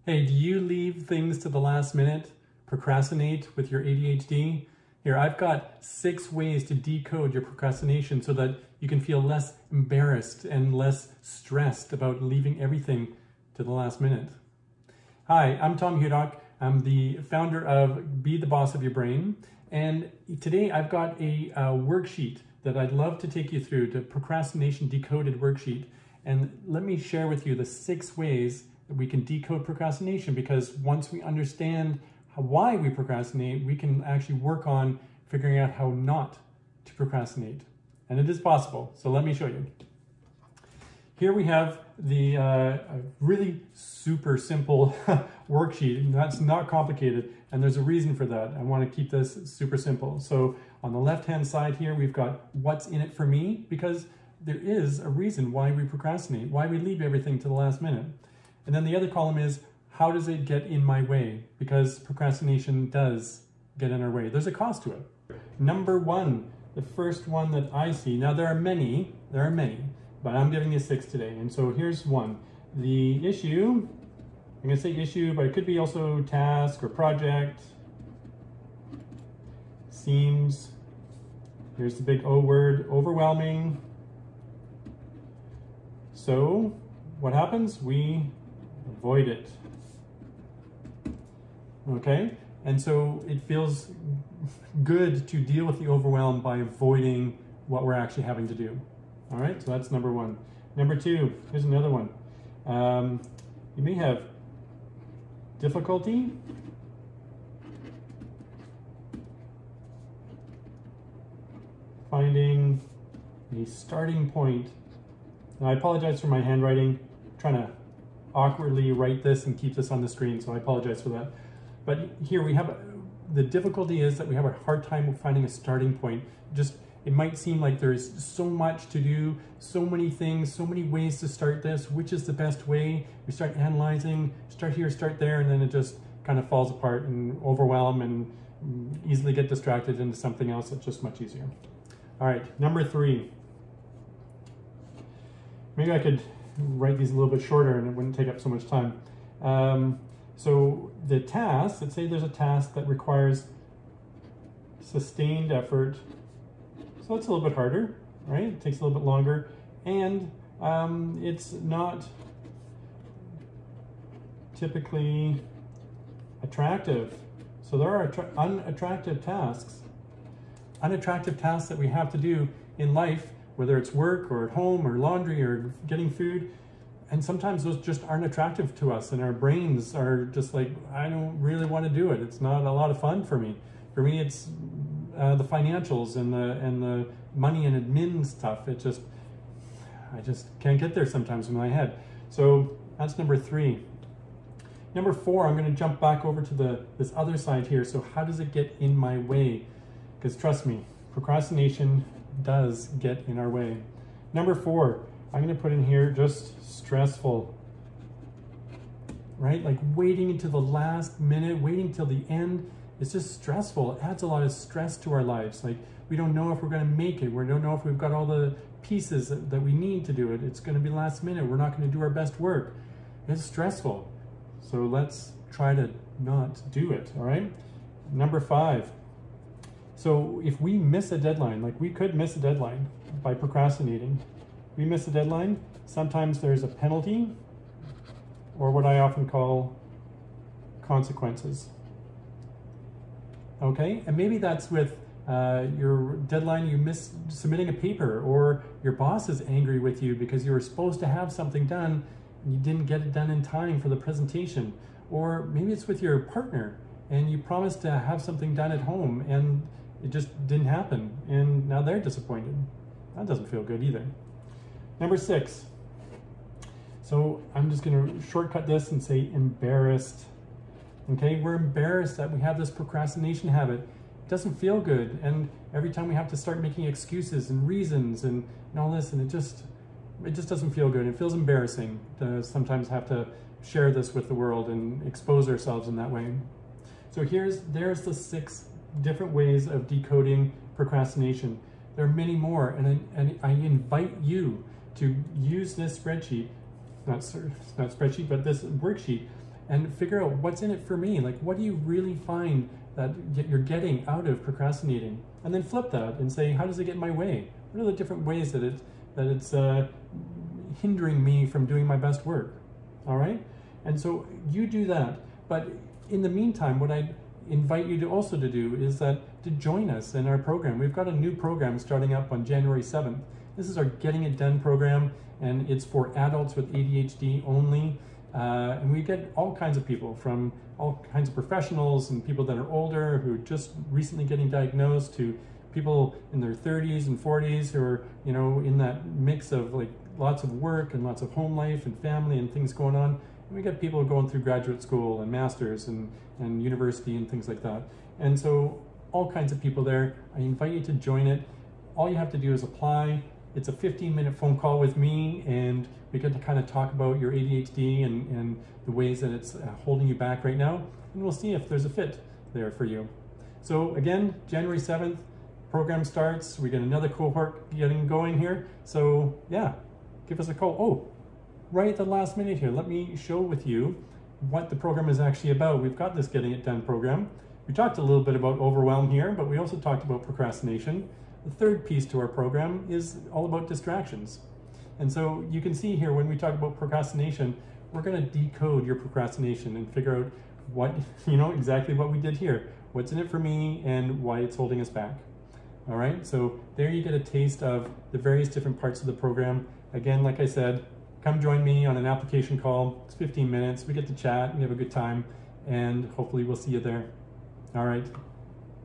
Hey, do you leave things to the last minute? Procrastinate with your ADHD? Here, I've got 6 ways to decode your procrastination so that you can feel less embarrassed and less stressed about leaving everything to the last minute. Hi, I'm Tom Hudock. I'm the founder of Be the Boss of Your Brain. And today I've got a worksheet that I'd love to take you through, the Procrastination Decoded worksheet. And let me share with you the 6 ways that we can decode procrastination, because once we understand why we procrastinate, we can actually work on figuring out how not to procrastinate. And it is possible. So let me show you. Here we have the really super simple worksheet. That's not complicated, and there's a reason for that. I want to keep this super simple. So on the left-hand side here, we've got what's in it for me, because there is a reason why we procrastinate, why we leave everything to the last minute. And then the other column is, how does it get in my way? Because procrastination does get in our way. There's a cost to it. Number 1, the first one that I see. Now there are many, but I'm giving you 6 today. And so here's one. The issue, I'm gonna say issue, but it could be also task or project. Seems, here's the big O word, overwhelming. So what happens? We avoid it. Okay? And so it feels good to deal with the overwhelm by avoiding what we're actually having to do. All right, so that's number 1. Number 2, here's another one. You may have difficulty finding a starting point. Now, I apologize for my handwriting. I'm trying to awkwardly write this and keep this on the screen, so I apologize for that. But here we have, the difficulty is that we have a hard time finding a starting point. It might seem like there's so much to do, so many things, so many ways to start this. Which is the best way? We start analyzing, start here, start there, and then it just kind of falls apart and overwhelm and easily get distracted into something else that's just much easier. All right, number 3. Maybe I could write these a little bit shorter and it wouldn't take up so much time. So the task, let's say there's a task that requires sustained effort. So it's a little bit harder, right? It takes a little bit longer, and it's not typically attractive. So there are unattractive tasks. Unattractive tasks that we have to do in life, whether it's work or at home or laundry or getting food. And sometimes those just aren't attractive to us, and our brains are just like, I don't really want to do it. It's not a lot of fun for me. For me, it's the financials and the money and admin stuff. I just can't get there sometimes in my head. So that's number 3. Number 4, I'm going to jump back over to this other side here. So how does it get in my way? Because trust me, procrastination does get in our way. Number 4, I'm going to put in here just stressful, right? Like waiting until the last minute, waiting till the end. It's just stressful. It adds a lot of stress to our lives. Like, we don't know if we're going to make it. We don't know if we've got all the pieces that we need to do it. It's going to be last minute. We're not going to do our best work. It's stressful. So let's try to not do it, all right? Number 5. So if we miss a deadline, like we could miss a deadline by procrastinating. We miss a deadline, sometimes there's a penalty, or what I often call consequences. Okay, and maybe that's with your deadline, you miss submitting a paper, or your boss is angry with you because you were supposed to have something done and you didn't get it done in time for the presentation. Or maybe it's with your partner and you promised to have something done at home and it just didn't happen, and now they're disappointed. That doesn't feel good either. Number 6. So I'm just going to shortcut this and say embarrassed. Okay, we're embarrassed that we have this procrastination habit. It doesn't feel good, and every time we have to start making excuses and reasons and all this, and it just doesn't feel good. It feels embarrassing to sometimes have to share this with the world and expose ourselves in that way. So there's the 6 different ways of decoding procrastination. There are many more, and I invite you to use this spreadsheet, not spreadsheet, but this worksheet, and figure out what's in it for me. Like, what do you really find that you're getting out of procrastinating? And then flip that and say, how does it get in my way? What are the different ways that it's hindering me from doing my best work? All right? And so you do that. But in the meantime, what I invite you to also to do is to join us in our program. We've got a new program starting up on January 7th. This is our Getting It Done program, and it's for adults with ADHD only. And we get all kinds of people, from all kinds of professionals and people that are older who are just recently getting diagnosed, to people in their 30s and 40s who are, you know, in that mix of like lots of work and lots of home life and family and things going on. And we get people going through graduate school and masters and university and things like that. And so all kinds of people there. I invite you to join it. All you have to do is apply. It's a 15-minute phone call with me, and we get to kind of talk about your ADHD and the ways that it's holding you back right now. And we'll see if there's a fit there for you. So again, January 7th, program starts. We get another cohort getting going here. So yeah, give us a call. Oh, right at the last minute here, let me show with you what the program is actually about. We've got this Getting It Done program. We talked a little bit about overwhelm here, but we also talked about procrastination. The third piece to our program is all about distractions. And so you can see here, when we talk about procrastination, we're going to decode your procrastination and figure out what, exactly what we did here. What's in it for me and why it's holding us back. All right, so there you get a taste of the various different parts of the program. Again, like I said, come join me on an application call. It's 15 minutes. We get to chat, we have a good time, and hopefully we'll see you there. All right.